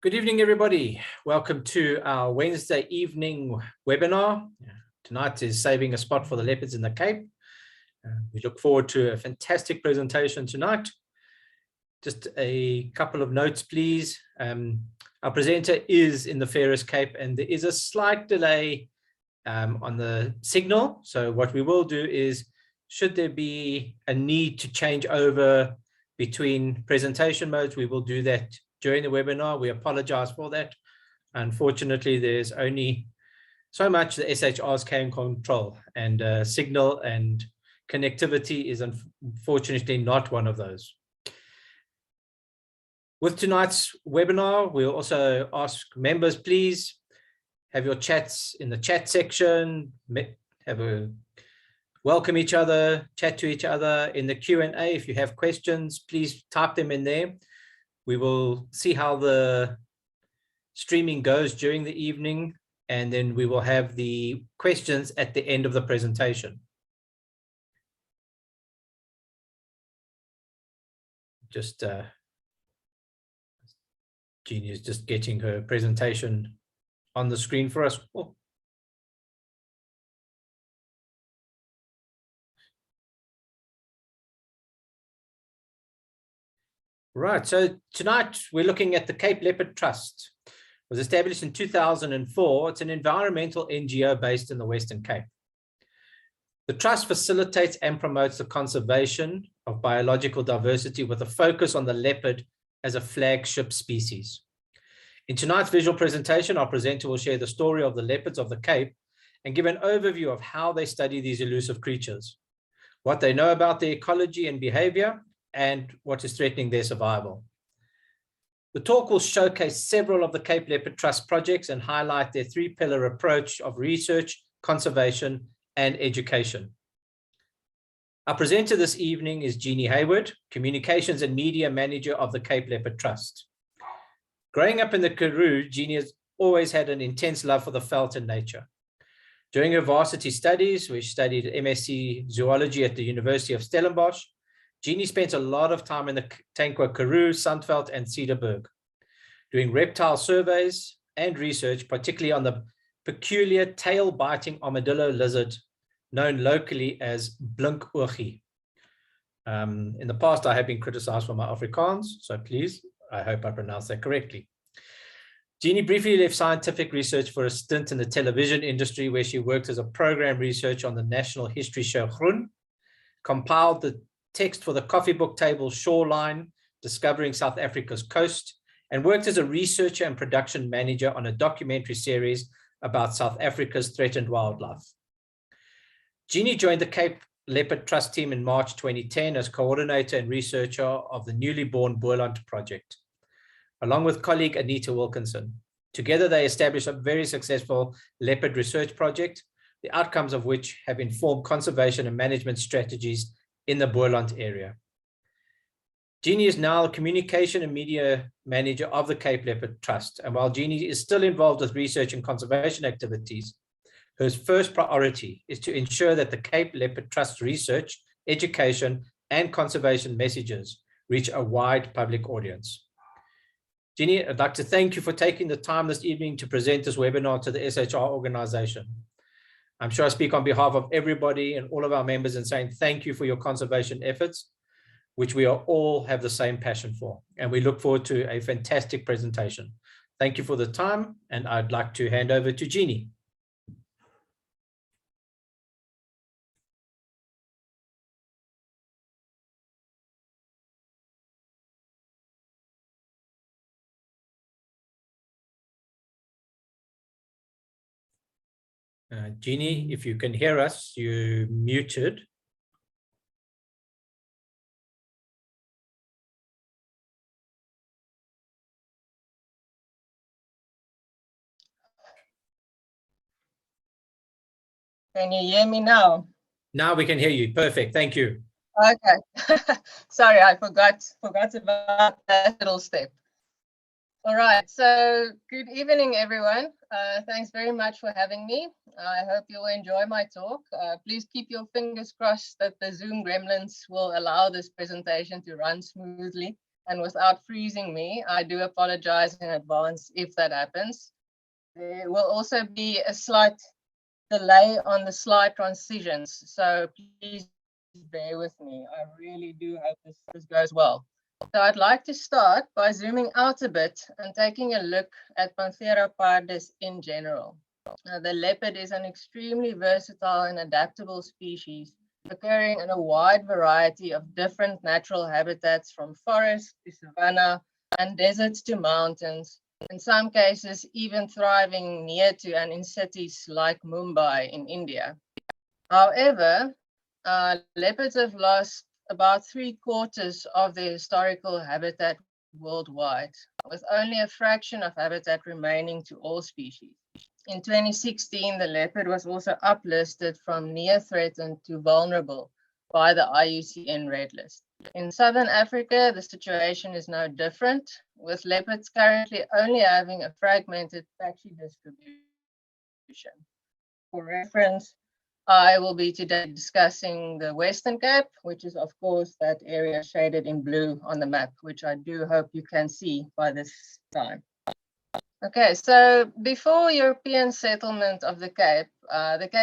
Good evening, everybody. Welcome to our Wednesday evening webinar. Tonight is saving a spot for the leopards in the Cape. We look forward to a fantastic presentation tonight. Just a couple of notes, please. Our presenter is in the fairest Cape, and there is a slight delay on the signal. So what we will do is, should there be a need to change over between presentation modes, we will do that during the webinar. We apologize for that. Unfortunately, there's only so much the SHRs can control, and signal and connectivity is unfortunately not one of those. With tonight's webinar, we'll also ask members, please have your chats in the chat section, welcome each other, chat to each other. In the Q&A, if you have questions, please type them in there. We will see how the streaming goes during the evening, and then we will have the questions at the end of the presentation. Just Jeannie is just getting her presentation on the screen for us. Oh. Right, so tonight we're looking at the Cape Leopard Trust. It was established in 2004. It's an environmental NGO based in the Western Cape. The trust facilitates and promotes the conservation of biological diversity with a focus on the leopard as a flagship species. In tonight's visual presentation, our presenter will share the story of the leopards of the Cape and give an overview of how they study these elusive creatures, what they know about their ecology and behavior, and what is threatening their survival. The talk will showcase several of the Cape Leopard Trust projects and highlight their three-pillar approach of research, conservation, and education. Our presenter this evening is Jeannie Hayward, Communications and Media Manager of the Cape Leopard Trust. Growing up in the Karoo, Jeannie has always had an intense love for the veld and nature. During her varsity studies, where she studied MSc Zoology at the University of Stellenbosch, Jeannie spent a lot of time in the Tankwa Karoo, Sandveld, and Cedarburg, doing reptile surveys and research, particularly on the peculiar tail-biting armadillo lizard, known locally as blinkogie. In the past, I have been criticized for my Afrikaans, so please, I hope I pronounced that correctly. Jeannie briefly left scientific research for a stint in the television industry, where she worked as a program researcher on the national history show Groen, compiled the text for the coffee book table Shoreline, Discovering South Africa's Coast, and worked as a researcher and production manager on a documentary series about South Africa's threatened wildlife. Jeannie joined the Cape Leopard Trust team in March 2010 as coordinator and researcher of the newly born Boerland project, along with colleague Anita Wilkinson. Together, they established a very successful leopard research project, the outcomes of which have informed conservation and management strategies in the Boerland area. Jeannie is now Communication and Media Manager of the Cape Leopard Trust. And while Jeannie is still involved with research and conservation activities, her first priority is to ensure that the Cape Leopard Trust research, education, and conservation messages reach a wide public audience. Jeannie, I'd like to thank you for taking the time this evening to present this webinar to the SHR organization. I'm sure I speak on behalf of everybody and all of our members in saying thank you for your conservation efforts, which we all have the same passion for. And we look forward to a fantastic presentation. Thank you for the time, and I'd like to hand over to Jeannie. Jeannie, if you can hear us, you're muted. Can you hear me now? Now we can hear you. Perfect. Thank you. Okay. Sorry, I forgot about that little step. All right, so good evening, everyone. Thanks very much for having me. I hope you'll enjoy my talk. Please keep your fingers crossed that the Zoom gremlins will allow this presentation to run smoothly. and without freezing me, I do apologize in advance if that happens. There will also be a slight delay on the slide transitions, so please bear with me. I really do hope this goes well. So I'd like to start by zooming out a bit and taking a look at Panthera pardus in general. The leopard is an extremely versatile and adaptable species, occurring in a wide variety of different natural habitats, from forest to savanna and deserts to mountains, in some cases even thriving near to and in cities like Mumbai in India. However, leopards have lost about 3/4 of their historical habitat worldwide, with only a fraction of habitat remaining to all species. In 2016, the leopard was also uplisted from near threatened to vulnerable by the IUCN Red List. In Southern Africa, the situation is now different, with leopards currently only having a fragmented patchy distribution. For reference, I will be today discussing the Western Cape, which is of course that area shaded in blue on the map, which I do hope you can see by this time. Okay, so before European settlement of the Cape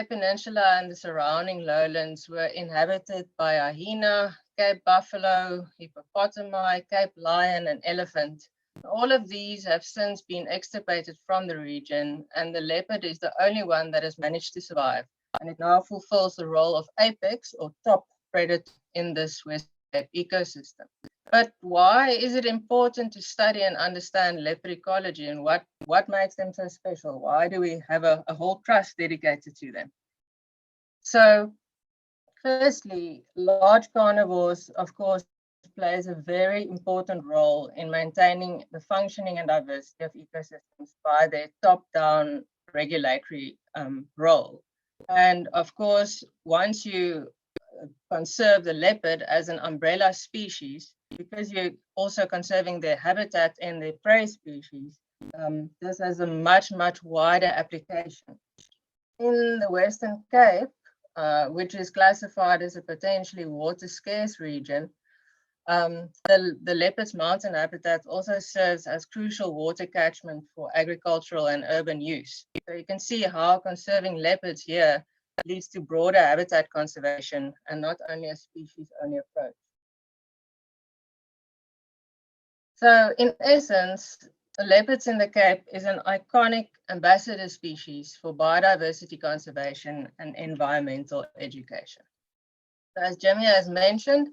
Peninsula and the surrounding lowlands were inhabited by hyena, Cape buffalo, hippopotami, Cape lion, and elephant. All of these have since been extirpated from the region, and the leopard is the only one that has managed to survive, and it now fulfills the role of apex or top predator in this West Cape ecosystem. But why is it important to study and understand leopard ecology, and what makes them so special? Why do we have a whole trust dedicated to them? So firstly, large carnivores, of course, plays a very important role in maintaining the functioning and diversity of ecosystems by their top-down regulatory role. And of course, once you conserve the leopard as an umbrella species, because you're also conserving their habitat and their prey species, this has a much wider application. In the Western Cape, which is classified as a potentially water scarce region, the leopard's mountain habitat also serves as crucial water catchment for agricultural and urban use. So you can see how conserving leopards here leads to broader habitat conservation and not only a species-only approach. So in essence, the leopards in the Cape is an iconic ambassador species for biodiversity conservation and environmental education. So as Jeannie has mentioned,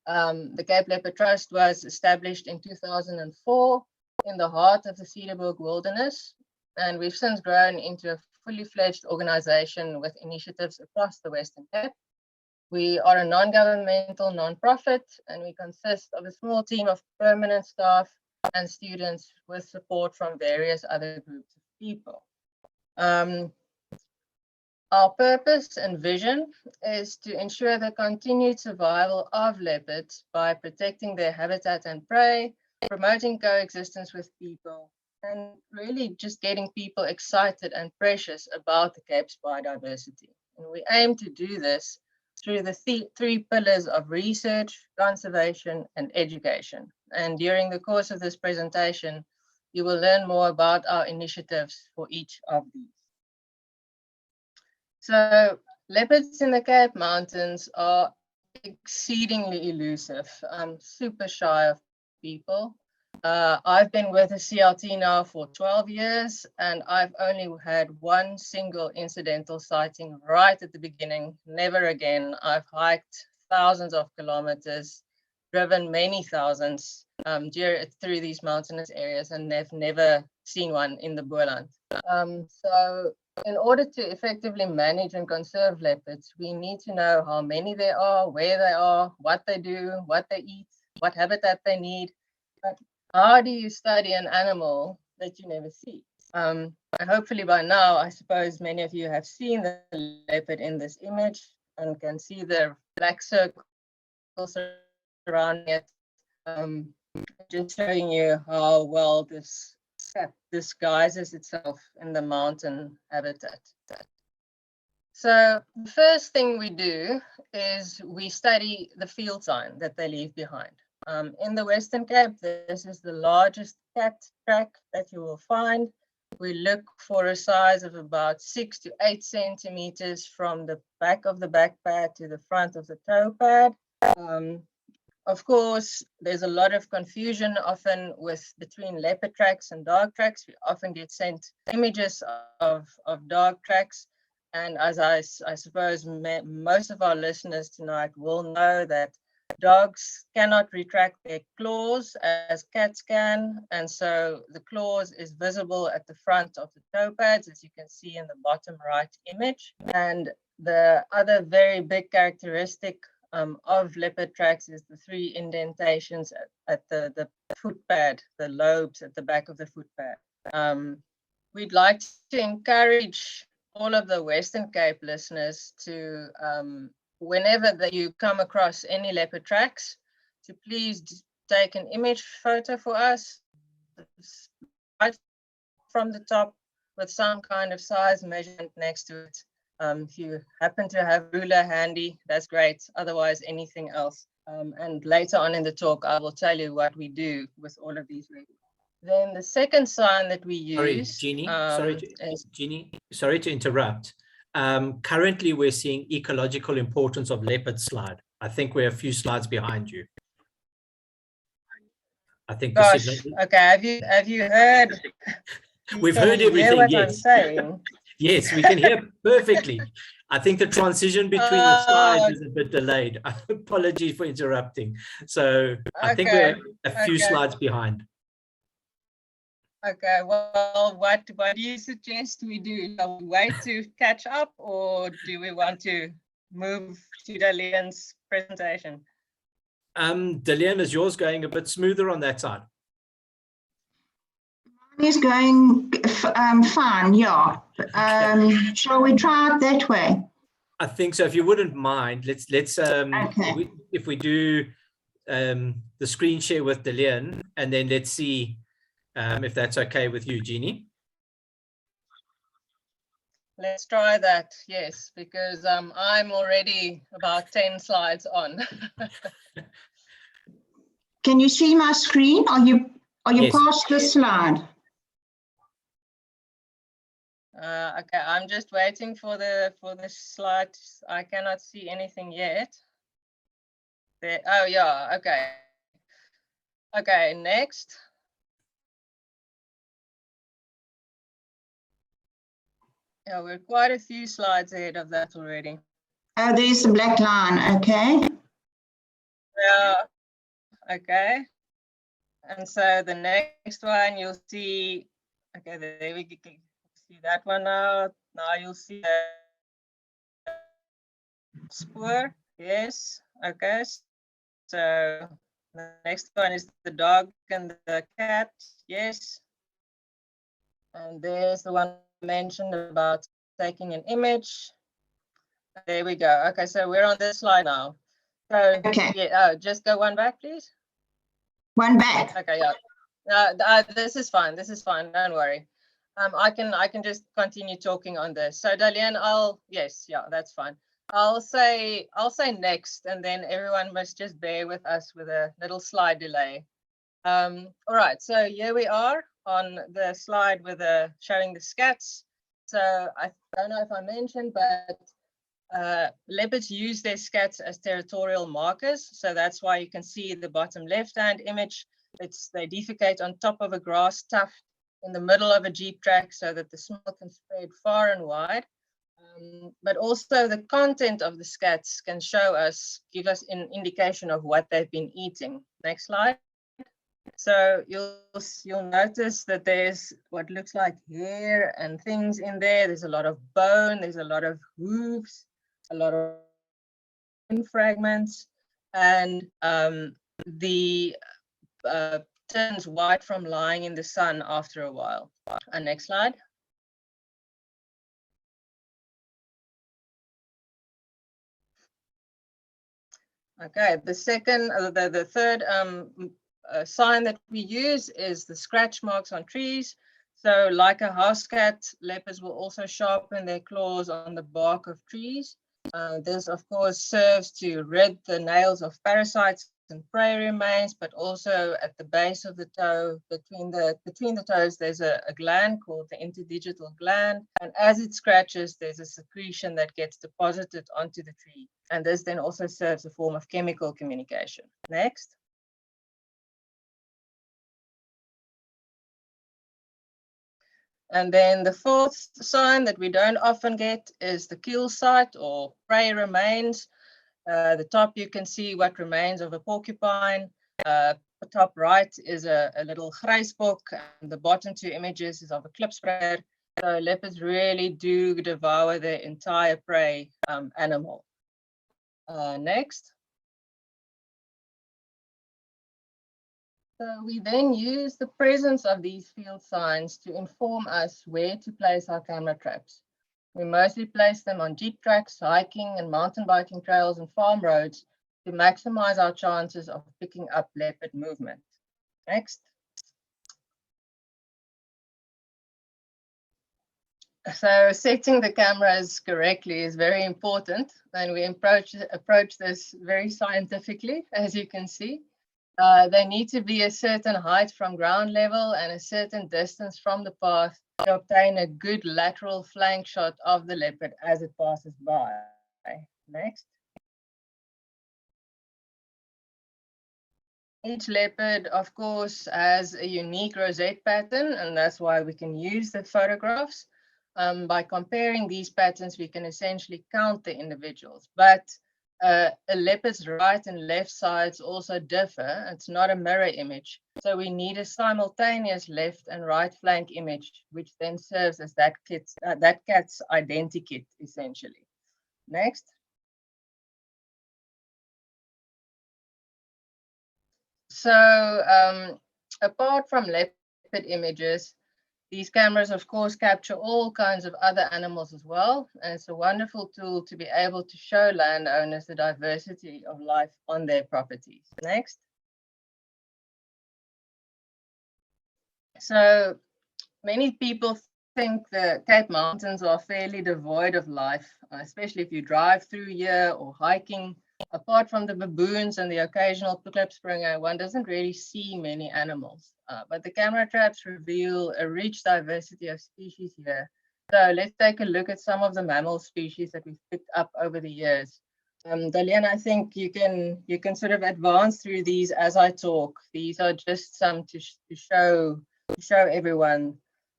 the Cape Leopard Trust was established in 2004 in the heart of the Cedarburg Wilderness, and we've since grown into a fully fledged organization with initiatives across the Western Cape. We are a non-governmental non-profit, and we consist of a small team of permanent staff and students with support from various other groups of people. Our purpose and vision is to ensure the continued survival of leopards by protecting their habitat and prey, promoting coexistence with people, and really just getting people excited and precious about the Cape's biodiversity. And we aim to do this through the three pillars of research, conservation, and education. And during the course of this presentation, you will learn more about our initiatives for each of these. So leopards in the Cape Mountains are exceedingly elusive, super shy of people. I've been with the CLT now for 12 years, and I've only had one single incidental sighting right at the beginning, never again. I've hiked thousands of kilometers, driven many thousands through these mountainous areas, and they've never seen one in the Boland. So in order to effectively manage and conserve leopards, we need to know how many there are, where they are, what they do, what they eat, what habitat they need. But how do you study an animal that you never see? And hopefully by now, I suppose many of you have seen the leopard in this image and can see the black circle surrounding it, just showing you how well this disguises itself in the mountain habitat. So the first thing we do is we study the field sign that they leave behind. In the Western Cape, this is the largest cat track that you will find. We look for a size of about 6 to 8 centimeters from the back of the back pad to the front of the toe pad. Of course, there's a lot of confusion often between leopard tracks and dog tracks. We often get sent images of dog tracks. And as I suppose most of our listeners tonight will know that dogs cannot retract their claws as cats can. And so the claws is visible at the front of the toe pads, as you can see in the bottom right image. And the other very big characteristic of leopard tracks is the 3 indentations at the foot pad, the lobes at the back of the foot pad. We'd like to encourage all of the Western Cape listeners to, whenever that you come across any leopard tracks, to please take an image photo for us right from the top with some kind of size measurement next to it. If you happen to have a ruler handy, that's great. Otherwise, anything else. And later on in the talk, I will tell you what we do with all of these labels. Then the second sign that we use. Jeannie, sorry to interrupt. Currently, we're seeing ecological importance of leopard slide. I think we're a few slides behind you. I think. Gosh, okay. Have you heard? We've heard everything. What yes. I'm saying? Yes, we can hear perfectly. I think the transition between the slides is a bit delayed. Apologies for interrupting. So I think we're a few slides behind. Okay, well, what do you suggest we do? Shall we wait to catch up, or do we want to move to Dalian's presentation? Dalian, is yours going a bit smoother on that side? Mine is going fine, yeah. Shall we try it that way? I think so. If you wouldn't mind, let's okay. if we do the screen share with Dalian, and then let's see if that's okay with you, Jeannie. Let's try that, yes, because I'm already about 10 slides on. Can you see my screen? Are you yes. past the slide? Okay, I'm just waiting for the slide. I cannot see anything yet. There, oh yeah, okay. Okay, next. Yeah, we're quite a few slides ahead of that already. Oh, there's the black line, okay. Yeah, okay. And so the next one you'll see, okay, there we go. See that one now. Now you'll see the spoor. Yes, okay. So the next one is the dog and the cat. Yes. And there's the one mentioned about taking an image. There we go. Okay, so we're on this slide now. So okay. Yeah, just go one back, please. One back. Okay, yeah. This is fine. This is fine. Don't worry. I can just continue talking on this. So Dalian, that's fine. I'll say next, and then everyone must just bear with us with a little slide delay. All right, so here we are on the slide with showing the scats. So I don't know if I mentioned, but leopards use their scats as territorial markers. So that's why you can see the bottom left-hand image. They defecate on top of a grass tuft in the middle of a jeep track so that the smell can spread far and wide. But also the content of the scats can give us an indication of what they've been eating. Next slide. So you'll notice that there's what looks like hair and things in there. There's a lot of bone, there's a lot of hooves, a lot of fragments, and the turns white from lying in the sun after a while. Next slide. Okay, the third sign that we use is the scratch marks on trees. So like a house cat, leopards will also sharpen their claws on the bark of trees. This of course serves to rid the nails of parasites and prey remains, but also at the base of the toe, between the toes, there's a gland called the interdigital gland. And as it scratches, there's a secretion that gets deposited onto the tree. And this then also serves a form of chemical communication. Next. And then the fourth sign that we don't often get is the kill site or prey remains. The top, you can see what remains of a porcupine. The top right is a little grijsbok, and the bottom two images is of a klipspringer. So leopards really do devour their entire prey animal. Next. So we then use the presence of these field signs to inform us where to place our camera traps. We mostly place them on jeep tracks, hiking and mountain biking trails and farm roads to maximize our chances of picking up leopard movement. Next. So setting the cameras correctly is very important, and we approach this very scientifically, as you can see. They need to be a certain height from ground level and a certain distance from the path to obtain a good lateral flank shot of the leopard as it passes by. Next. Each leopard, of course, has a unique rosette pattern, and that's why we can use the photographs. By comparing these patterns, we can essentially count the individuals, but a leopard's right and left sides also differ. It's not a mirror image. So we need a simultaneous left and right flank image, which then serves as that cat's identikit, essentially. Next. So apart from leopard images, these cameras, of course, capture all kinds of other animals as well. And it's a wonderful tool to be able to show landowners the diversity of life on their properties. Next. So many people think the Cape Mountains are fairly devoid of life, especially if you drive through here or hiking. Apart from the baboons and the occasional klipspringer, one doesn't really see many animals. But the camera traps reveal a rich diversity of species here. So let's take a look at some of the mammal species that we've picked up over the years. Dalian, I think you can sort of advance through these as I talk. These are just some to show everyone.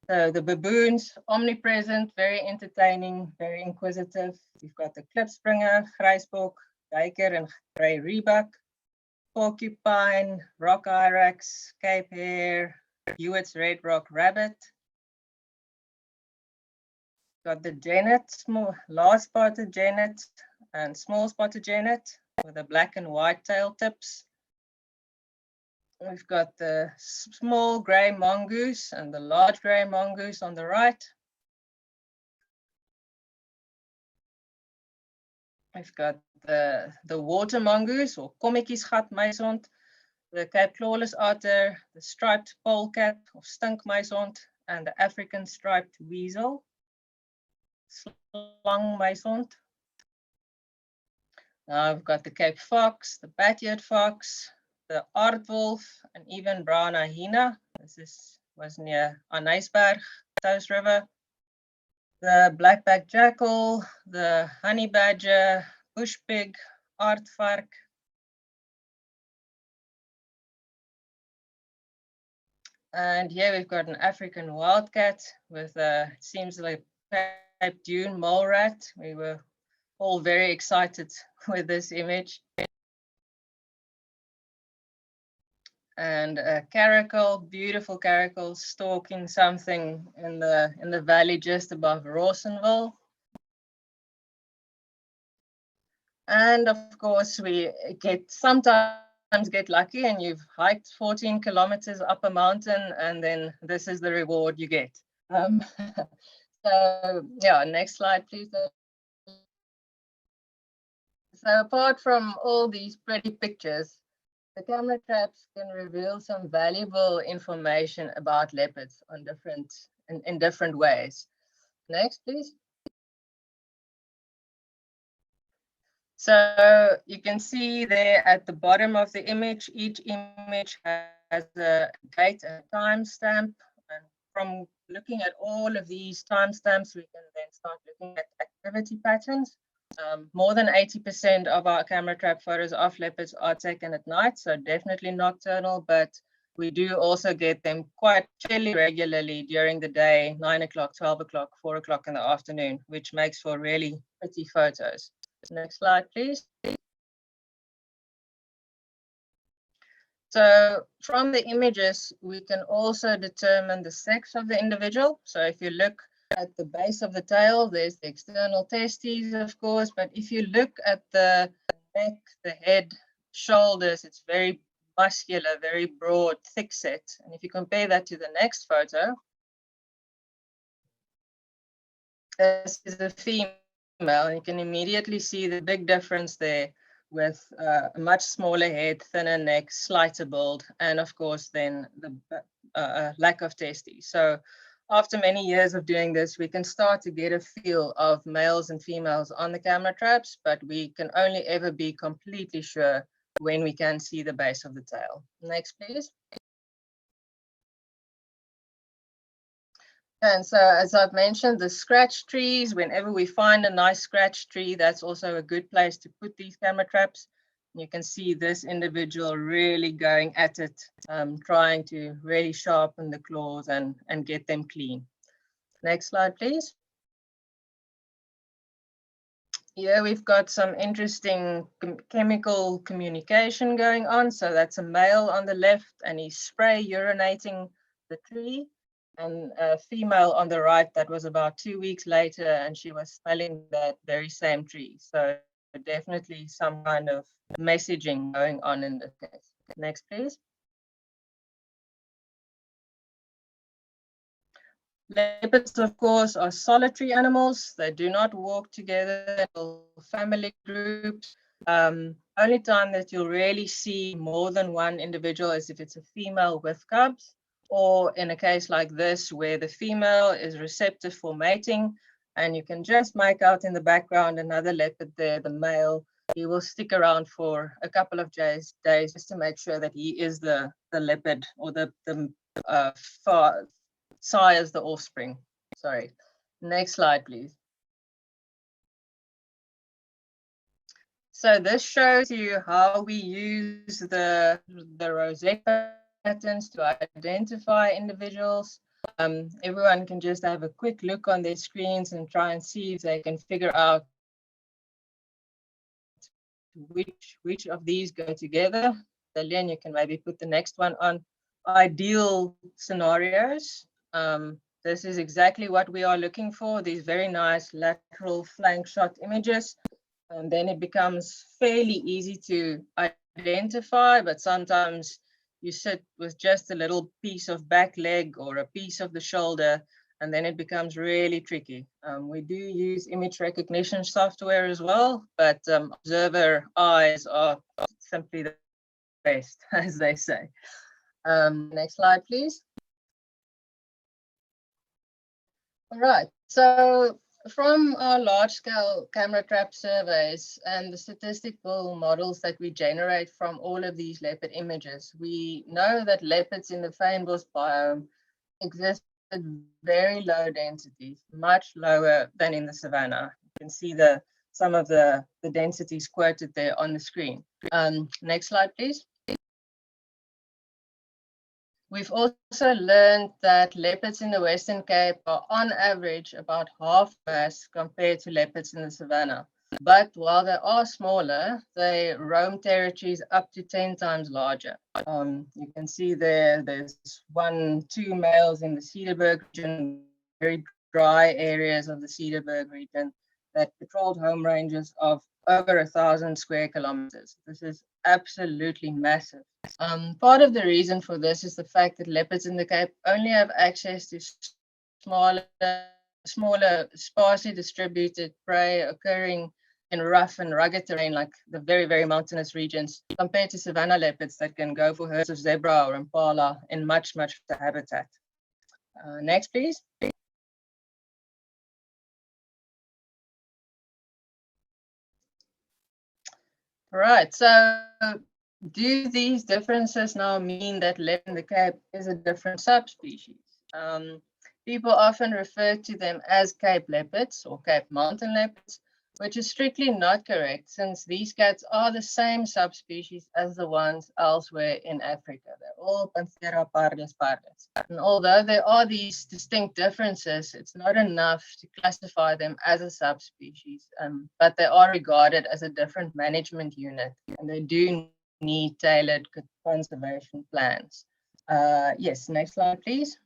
So the baboons, omnipresent, very entertaining, very inquisitive. We've got the klipspringer, grijsbok, duiker and grey rebuck, porcupine, rock hyrax, Cape hare, Hewitt's red rock rabbit. Got the genet, large spotted genet and small spotted genet with the black and white tail tips. We've got the small grey mongoose and the large grey mongoose on the right. We've got the water mongoose or kommetjiesgat muishond, the Cape clawless otter, the striped polecat or stink muishond, and the African striped weasel, slang muishond. Now we've got the Cape fox, the bat-eared fox, the aardwolf, and even brown hyena. This was near Anysberg, Touws River. The black-backed jackal, the honey badger, bush pig, aardvark. And here we've got an African wildcat with it seems like Cape Dune mole rat. We were all very excited with this image. And a caracal, beautiful caracal, stalking something in the valley just above Rawsonville. And of course, we sometimes get lucky, and you've hiked 14 kilometers up a mountain, and then this is the reward you get. So yeah, next slide, please. So apart from all these pretty pictures, the camera traps can reveal some valuable information about leopards in different ways. Next, please. So you can see there at the bottom of the image, each image has a date and timestamp. And from looking at all of these timestamps, we can then start looking at activity patterns. More than 80% of our camera trap photos of leopards are taken at night, so definitely nocturnal, but we do also get them quite fairly regularly during the day, 9 o'clock, 12 o'clock, 4 o'clock in the afternoon, which makes for really pretty photos. Next slide, please. So from the images, we can also determine the sex of the individual. So if you look at the base of the tail, there's the external testes, of course, but if you look at the neck, the head, shoulders, it's very muscular, very broad, thick set. And if you compare that to the next photo, this is a female, and you can immediately see the big difference there with a much smaller head, thinner neck, slighter build, and of course then the lack of testes. So after many years of doing this, we can start to get a feel of males and females on the camera traps, but we can only ever be completely sure when we can see the base of the tail. Next, please. And so, as I've mentioned, the scratch trees, whenever we find a nice scratch tree, that's also a good place to put these camera traps. You can see this individual really going at it, trying to really sharpen the claws and get them clean. Next slide, please. Here we've got some interesting chemical communication going on. So that's a male on the left, and he's spray urinating the tree. And a female on the right that was about 2 weeks later, and she was smelling that very same tree. So definitely some kind of messaging going on in this case. Next, please. Leopards, of course, are solitary animals. They do not walk together in family groups. Only time that you'll really see more than one individual is if it's a female with cubs, or in a case like this where the female is receptive for mating, and you can just make out in the background another leopard there, the male. He will stick around for a couple of days just to make sure that he is the leopard, or the sires the offspring. Sorry. Next slide, please. So this shows you how we use the rosette patterns to identify individuals. Everyone can just have a quick look on their screens and try and see if they can figure out which of these go together. Then you can maybe put the next one on. Ideal scenarios. This is exactly what we are looking for, these very nice lateral flank shot images. And then it becomes fairly easy to identify, but sometimes you sit with just a little piece of back leg or a piece of the shoulder, and then it becomes really tricky. We do use image recognition software as well, but observer eyes are simply the best, as they say. Next slide, please. All right, so from our large-scale camera trap surveys and the statistical models that we generate from all of these leopard images, we know that leopards in the fynbos biome exist at very low densities, much lower than in the savannah. You can see some of the densities quoted there on the screen. Next slide, please. We've also learned that leopards in the Western Cape are on average about half mass compared to leopards in the savannah. But while they are smaller, they roam territories up to 10 times larger. You can see there's 1, 2 males in the Cederberg region, very dry areas of the Cederberg region that patrolled home ranges of over 1,000 square kilometers. This is absolutely massive. Part of the reason for this is the fact that leopards in the Cape only have access to smaller, sparsely distributed prey occurring in rough and rugged terrain like the very, very mountainous regions, compared to savanna leopards that can go for herds of zebra or impala in much, much habitat. Next, please. Right, so do these differences now mean that leopard in the Cape is a different subspecies? People often refer to them as Cape leopards or Cape mountain leopards, which is strictly not correct, since these cats are the same subspecies as the ones elsewhere in Africa. They're all Panthera pardus pardus. And although there are these distinct differences, it's not enough to classify them as a subspecies, but they are regarded as a different management unit, and they do need tailored conservation plans. Yes, next slide, please.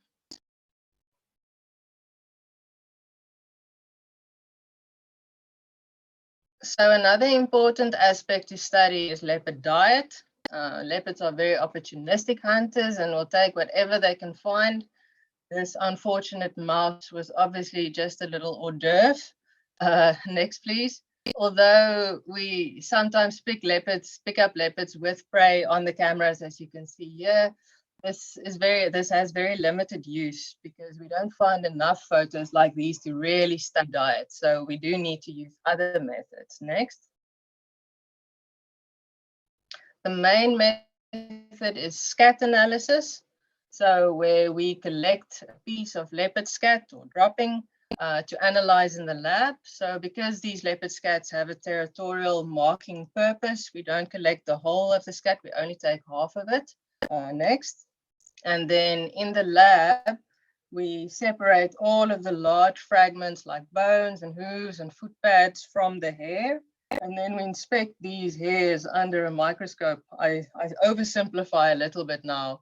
So another important aspect to study is leopard diet. Leopards are very opportunistic hunters and will take whatever they can find. This unfortunate mouse was obviously just a little hors d'oeuvre. Next, please. Although we sometimes pick up leopards with prey on the cameras, as you can see here, this has very limited use because we don't find enough photos like these to really study diet. So we do need to use other methods. Next. The main method is scat analysis. So where we collect a piece of leopard scat or dropping to analyze in the lab. So because these leopard scats have a territorial marking purpose, we don't collect the whole of the scat, we only take half of it. Next. And then in the lab, we separate all of the large fragments like bones and hooves and foot pads from the hair. And then we inspect these hairs under a microscope. I oversimplify a little bit now,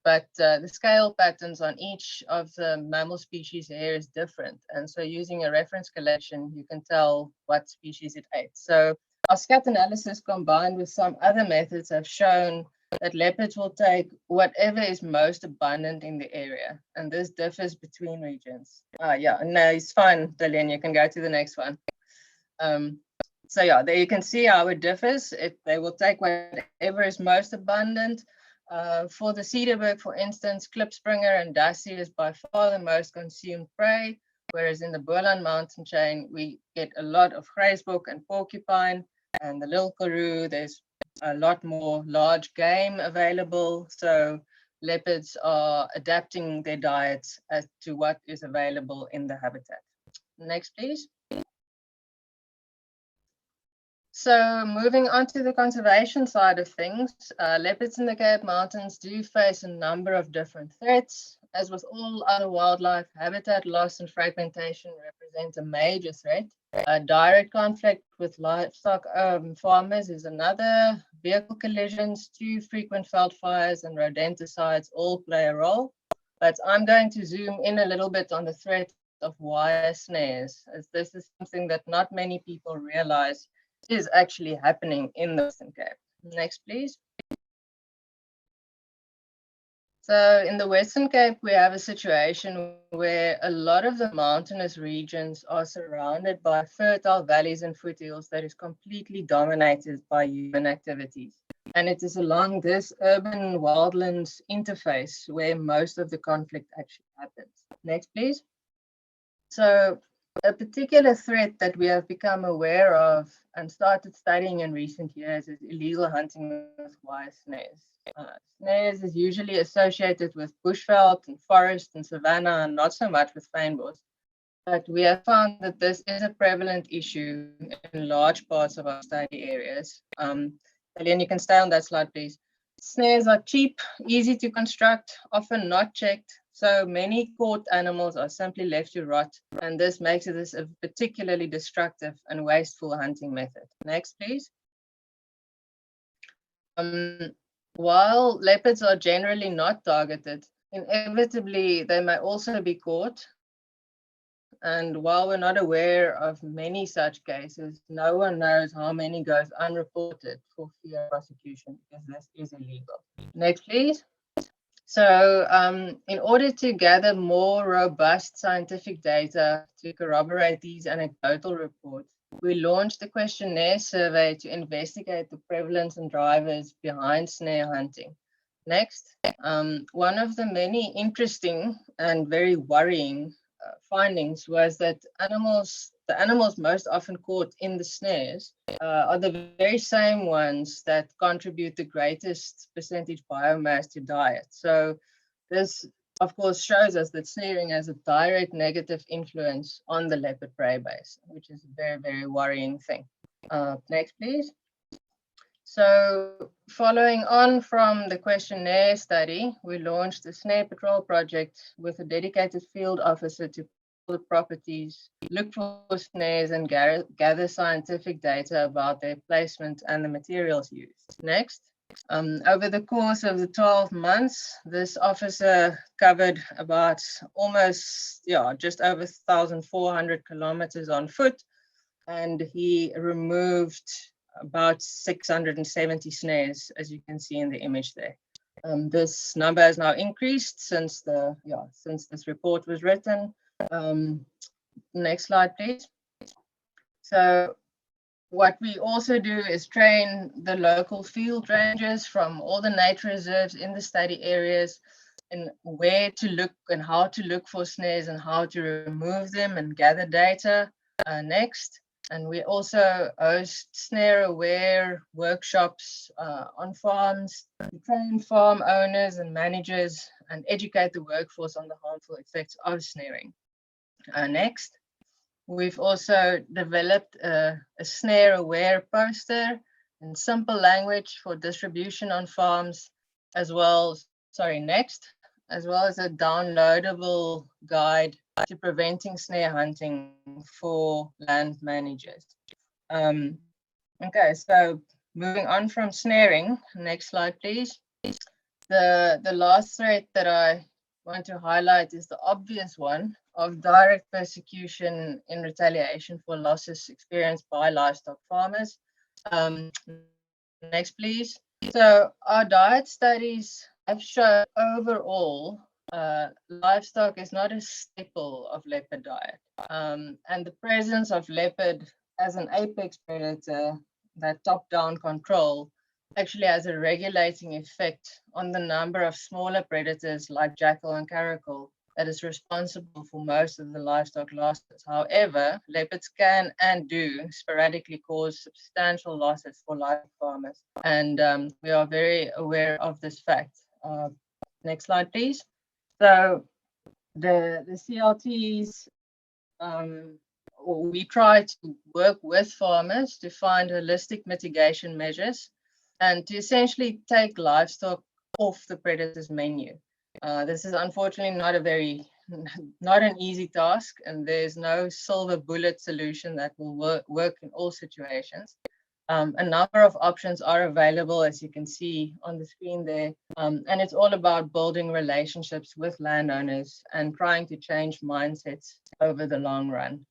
but the scale patterns on each of the mammal species hair is different. And so using a reference collection, you can tell what species it ate. So our scat analysis combined with some other methods have shown that leopards will take whatever is most abundant in the area. And this differs between regions. Yeah, no, it's fine, Dalian, you can go to the next one. So yeah, there you can see how it differs. They will take whatever is most abundant. For the cedarburg, for instance, klipspringer and dassie is by far the most consumed prey, whereas in the Boland mountain chain, we get a lot of graysbok and porcupine, and the little karoo, there's a lot more large game available. So leopards are adapting their diets as to what is available in the habitat. Next, please. So moving on to the conservation side of things, leopards in the Cape Mountains do face a number of different threats. As with all other wildlife, habitat loss and fragmentation represent a major threat. Direct conflict with livestock farmers is another. Vehicle collisions, too frequent veld fires, and rodenticides all play a role. But I'm going to zoom in a little bit on the threat of wire snares, as this is something that not many people realize is actually happening in the Western Cape. Next, please. So in the Western Cape, we have a situation where a lot of the mountainous regions are surrounded by fertile valleys and foothills that is completely dominated by human activities. And it is along this urban wildlands interface where most of the conflict actually happens. Next, please. So a particular threat that we have become aware of and started studying in recent years is illegal hunting with wire snares. Snares is usually associated with bushveld and forest and savanna, and not so much with fynbos. But we have found that this is a prevalent issue in large parts of our study areas. Helene, you can stay on that slide, please. Snares are cheap, easy to construct, often not checked. So many caught animals are simply left to rot, and this makes this a particularly destructive and wasteful hunting method. Next, please. While leopards are generally not targeted, inevitably they may also be caught. And while we're not aware of many such cases, no one knows how many goes unreported for fear of prosecution, because this is illegal. Next, please. So in order to gather more robust scientific data to corroborate these anecdotal reports, we launched a questionnaire survey to investigate the prevalence and drivers behind snare hunting. Next, one of the many interesting and very worrying findings was that animals the animals most often caught in the snares are the very same ones that contribute the greatest percentage biomass to diet. So this, of course, shows us that snaring has a direct negative influence on the leopard prey base, which is a very, very worrying thing. Next, please. So following on from the questionnaire study, we launched the Snare Patrol project with a dedicated field officer to the properties, look for snares and gather scientific data about their placement and the materials used. Next. Over the course of the 12 months, this officer covered about just over 1,400 kilometers on foot, and he removed about 670 snares, as you can see in the image there. This number has now increased since this report was written. Next slide, please. So what we also do is train the local field rangers from all the nature reserves in the study areas in where to look and how to look for snares and how to remove them and gather data. Next. And we also host snare-aware workshops on farms to train farm owners and managers and educate the workforce on the harmful effects of snaring. Next, we've also developed a snare-aware poster in simple language for distribution on farms, as well as a downloadable guide to preventing snare hunting for land managers. Okay, so moving on from snaring, next slide, please. The last threat that I want to highlight is the obvious one of direct persecution in retaliation for losses experienced by livestock farmers. Next, please. So our diet studies have shown overall livestock is not a staple of leopard diet. And the presence of leopard as an apex predator, that top-down control, actually has a regulating effect on the number of smaller predators like jackal and caracal that is responsible for most of the livestock losses. However, leopards can and do sporadically cause substantial losses for livestock farmers. And we are very aware of this fact. Next slide, please. So the CLTs, we try to work with farmers to find holistic mitigation measures and to essentially take livestock off the predator's menu. This is unfortunately not an easy task, and there's no silver bullet solution that will work in all situations. A number of options are available, as you can see on the screen there, and it's all about building relationships with landowners and trying to change mindsets over the long run.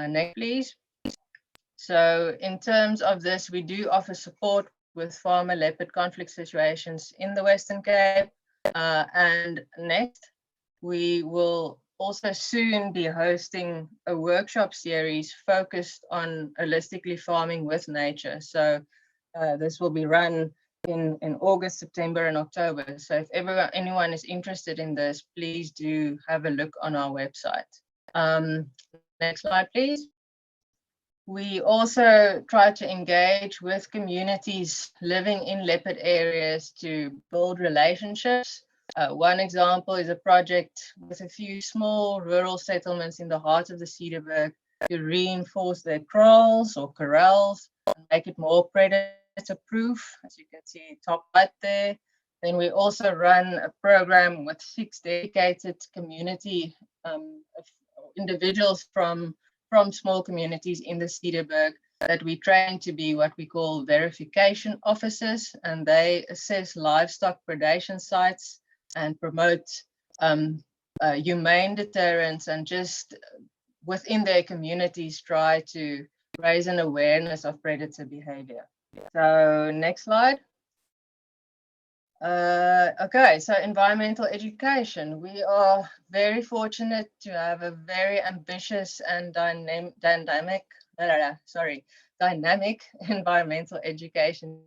Next, please. So in terms of this, we do offer support with farmer leopard conflict situations in the Western Cape. And next, we will also soon be hosting a workshop series focused on holistically farming with nature. So this will be run in August, September, and October. So if anyone is interested in this, please do have a look on our website. Next slide, please. We also try to engage with communities living in leopard areas to build relationships. One example is a project with a few small rural settlements in the heart of the Cederberg to reinforce their kraals or corrals and make it more predator-proof, as you can see top right there. Then we also run a program with 6 dedicated community individuals from small communities in the Cederberg that we train to be what we call verification officers, and they assess livestock predation sites and promote humane deterrence, and just within their communities try to raise an awareness of predator behavior. So next slide. Okay, so environmental education. We are very fortunate to have a very ambitious and dynamic environmental education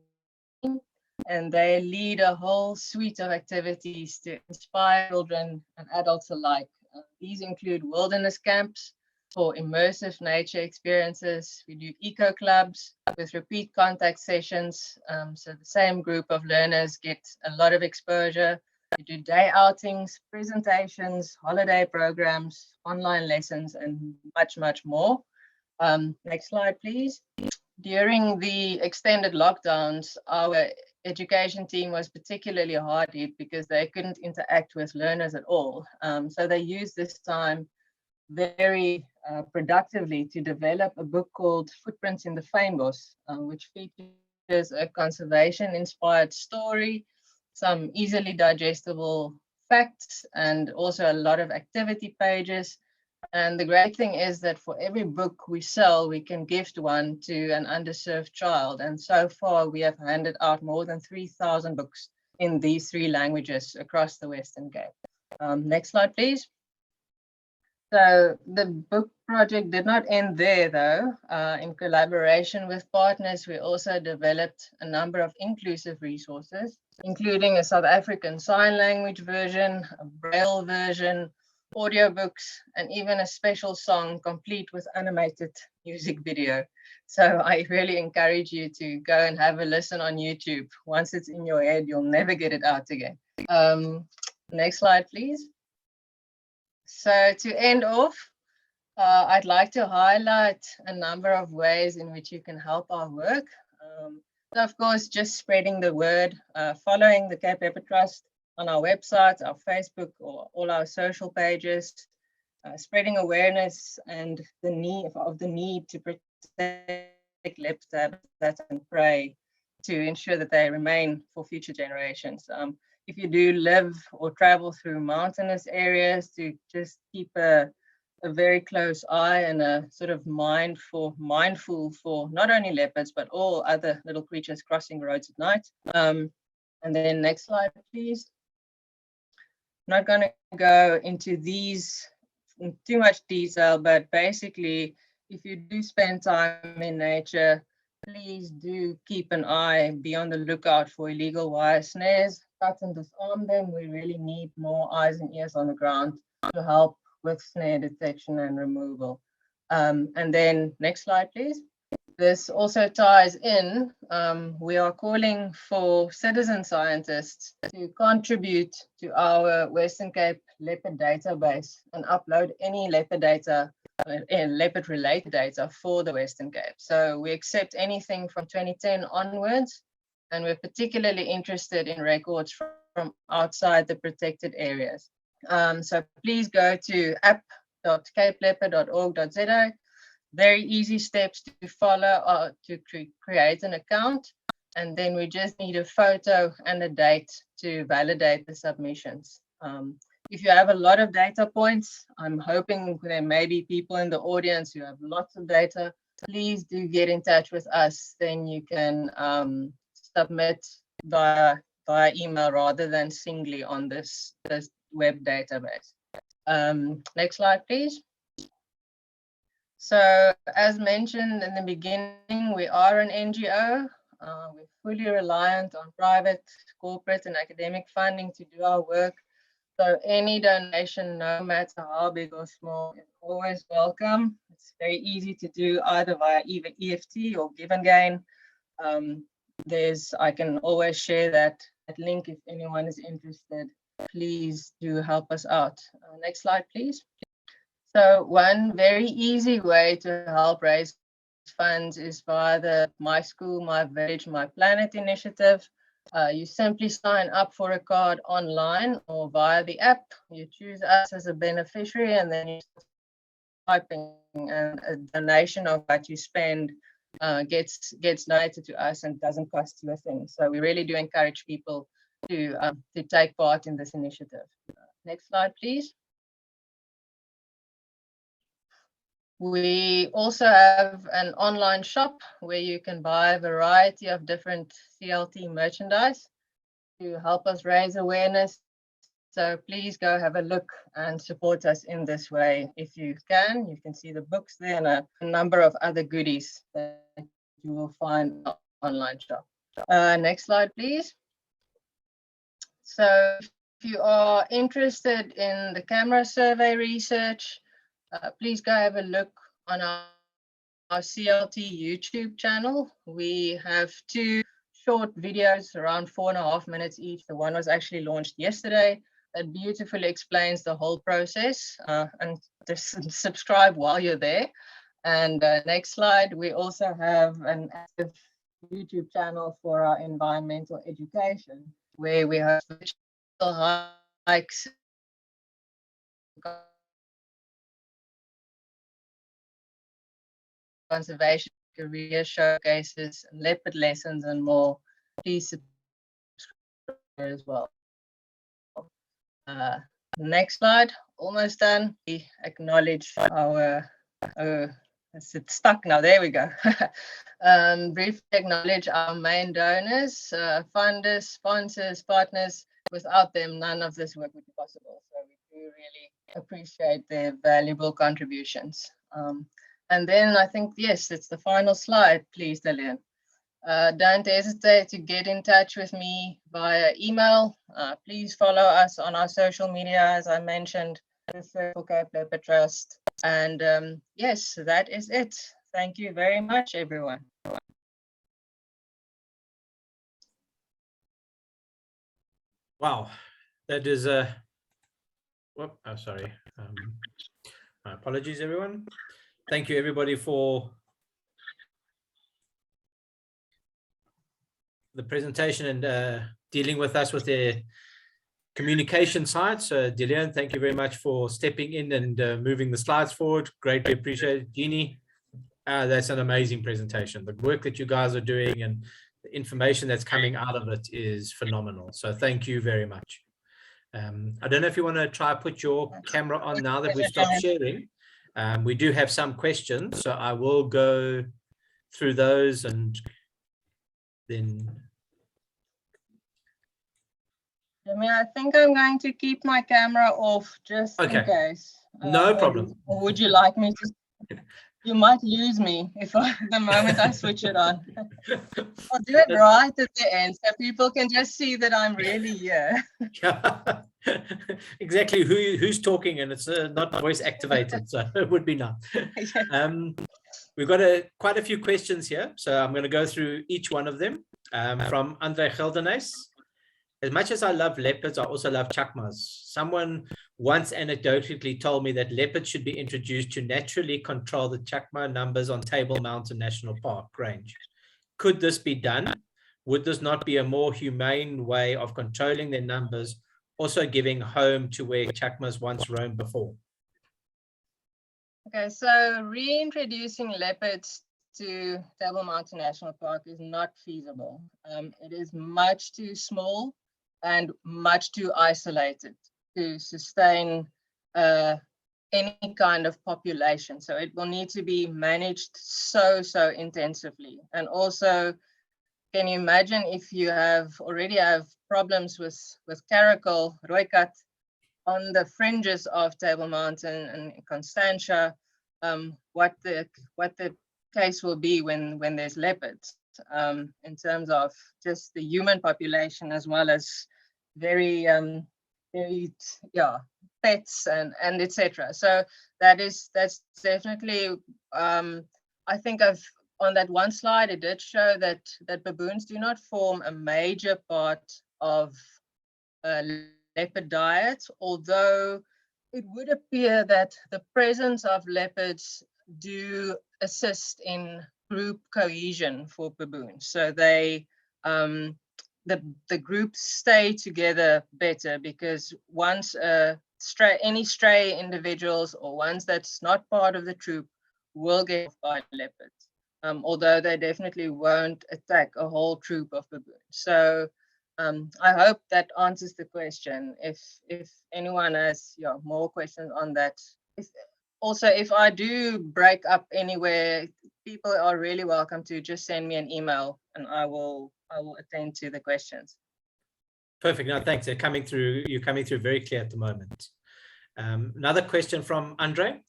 team, and they lead a whole suite of activities to inspire children and adults alike. These include wilderness camps, for immersive nature experiences. We do eco clubs with repeat contact sessions. So the same group of learners get a lot of exposure. We do day outings, presentations, holiday programs, online lessons, and much, much more. Next slide, please. During the extended lockdowns, our education team was particularly hard hit because they couldn't interact with learners at all. So they used this time very productively to develop a book called Footprints in the Fynbos, which features a conservation-inspired story, some easily digestible facts, and also a lot of activity pages. And the great thing is that for every book we sell, we can gift one to an underserved child. And so far, we have handed out more than 3,000 books in these 3 languages across the Western Cape. Next slide, please. So the book project did not end there, though. In collaboration with partners, we also developed a number of inclusive resources, including a South African Sign Language version, a Braille version, audiobooks, and even a special song complete with animated music video. So I really encourage you to go and have a listen on YouTube. Once it's in your head, you'll never get it out again. Next slide, please. So to end off, I'd like to highlight a number of ways in which you can help our work. So of course, just spreading the word, following the Cape Leopard Trust on our website, our Facebook, or all our social pages, spreading awareness and the need to protect leopard habitat and prey to ensure that they remain for future generations. If you do live or travel through mountainous areas, to just keep a very close eye and a sort of mindful for not only leopards, but all other little creatures crossing roads at night. And then next slide, please. I'm not going to go into these in too much detail, but basically, if you do spend time in nature, please do keep an eye, be on the lookout for illegal wire snares. Cut and disarm them. We really need more eyes and ears on the ground to help with snare detection and removal. And then next slide, please. This also ties in, we are calling for citizen scientists to contribute to our Western Cape leopard database and upload any leopard data, leopard-related data for the Western Cape. So we accept anything from 2010 onwards, and we're particularly interested in records from outside the protected areas. So please go to app.capeleopard.org.za. Very easy steps to follow to create an account. And then we just need a photo and a date to validate the submissions. If you have a lot of data points, I'm hoping there may be people in the audience who have lots of data. Please do get in touch with us. Then you can submit via email rather than singly on this web database. Next slide, please. So as mentioned in the beginning, we are an NGO. We're fully reliant on private, corporate, and academic funding to do our work. So any donation, no matter how big or small, is always welcome. It's very easy to do either via EFT or Give and Gain. I can always share that link if anyone is interested. Please do help us out. Next slide, please. So one very easy way to help raise funds is via the My School, My Village, My Planet initiative. You simply sign up for a card online or via the app. You choose us as a beneficiary, and then you start typing, and a donation of what you spend gets donated to us and doesn't cost you a thing. So we really do encourage people to take part in this initiative. Next slide, please. We also have an online shop where you can buy a variety of different CLT merchandise to help us raise awareness. So please go have a look and support us in this way if you can. You can see the books there and a number of other goodies that you will find in our online shop. Next slide, please. So if you are interested in the camera survey research, please go have a look on our CLT YouTube channel. We have 2 short videos around 4.5 minutes each. The one was actually launched yesterday. That beautifully explains the whole process, and just subscribe while you're there. And next slide, we also have an active YouTube channel for our environmental education, where we have virtual hikes, conservation career showcases, leopard lessons, and more. Please subscribe as well. Next slide, almost done. We acknowledge our, it's stuck now, there we go. Briefly acknowledge our main donors, funders, sponsors, partners. Without them, none of this work would be possible. So we do really appreciate their valuable contributions. And then I think, yes, it's the final slide, please, Dalian. Don't hesitate to get in touch with me via email. Please follow us on our social media, as I mentioned, the Cape Leopard Trust. And yes, that is it. Thank you very much, everyone. Wow, that is a. Whoop, oh, sorry. My apologies, everyone. Thank you, everybody, for the presentation and dealing with us with the communication side. So, Dillian, thank you very much for stepping in and moving the slides forward. Greatly appreciated. Jeannie, that's an amazing presentation. The work that you guys are doing and the information that's coming out of it is phenomenal. So thank you very much. I don't know if you want to try put your camera on now that we've stopped sharing. We do have some questions, so I will go through those and then. I think I'm going to keep my camera off just in case. No problem. Or would you like me to? You might lose me if the moment I switch it on. I'll do it right at the end so people can just see that I'm really here. Yeah, exactly. Who's talking, and it's not voice activated, so it would be nice. We've got quite a few questions here, so I'm going to go through each one of them. From Andre Geldenes. As much as I love leopards, I also love chakmas. Someone once anecdotally told me that leopards should be introduced to naturally control the chakma numbers on Table Mountain National Park range. Could this be done? Would this not be a more humane way of controlling their numbers, also giving home to where chakmas once roamed before? Okay, so reintroducing leopards to Table Mountain National Park is not feasible. It is much too small and much too isolated to sustain any kind of population. So it will need to be managed so intensively. And also, can you imagine if you already have problems with caracal, rooikat on the fringes of Table Mountain and Constantia, what the case will be when there's leopards, in terms of just the human population as well as very pets and etc. So that's definitely I think on that one slide it did show that baboons do not form a major part of leopard diet, although it would appear that the presence of leopards do assist in group cohesion for baboons. So they the groups stay together better, because once any stray individuals or ones that's not part of the troop will get by leopards, although they definitely won't attack a whole troop of baboons. So I hope that answers the question. If anyone has more questions on that, if I do break up anywhere, people are really welcome to just send me an email and I will attend to the questions. Perfect. No, thanks. You're coming through very clear at the moment. Another question from Andre,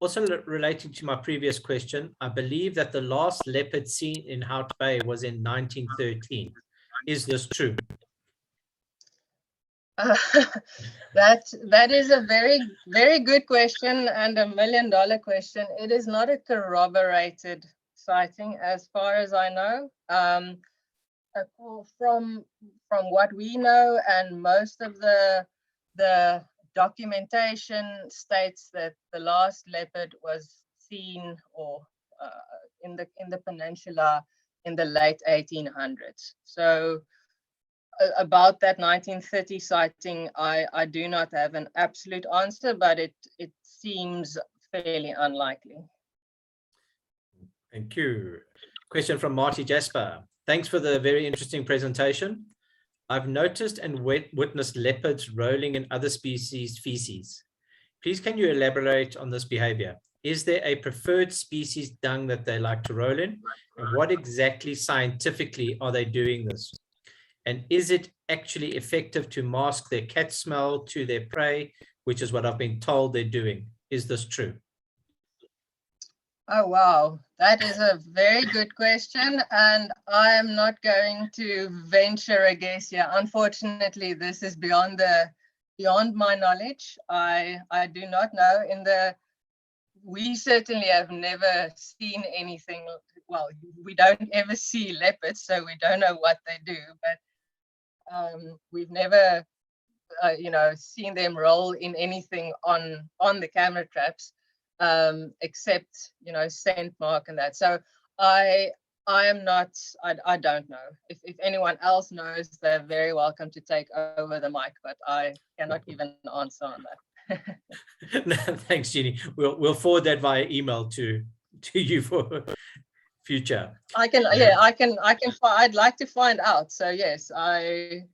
also relating to my previous question. I believe that the last leopard seen in Hout Bay was in 1913. Is this true? That is a very good question and $1 million question. It is not a corroborated sighting, as far as I know. From what we know, and most of the documentation states that the last leopard was seen or in the peninsula in the late 1800s. So about that 1930 sighting, I do not have an absolute answer, but it seems fairly unlikely. Thank you. Question from Marty Jasper. Thanks for the very interesting presentation. I've noticed and witnessed leopards rolling in other species' feces. Please, can you elaborate on this behavior? Is there a preferred species dung that they like to roll in? And what exactly scientifically are they doing this? And is it actually effective to mask their cat smell to their prey, which is what I've been told they're doing? Is this true? Oh, wow. That is a very good question. And I am not going to venture a guess here. Unfortunately, this is beyond my knowledge. I do not know. We certainly have never seen anything. Well, we don't ever see leopards, so we don't know what they do. But we've never, seen them roll in anything on the camera traps, except, scent mark and that. So I am not, I don't know. If anyone else knows, they're very welcome to take over the mic, but I cannot give an answer on that. No, thanks, Jeannie. We'll forward that via email to you for future. I'd like to find out. So yes, I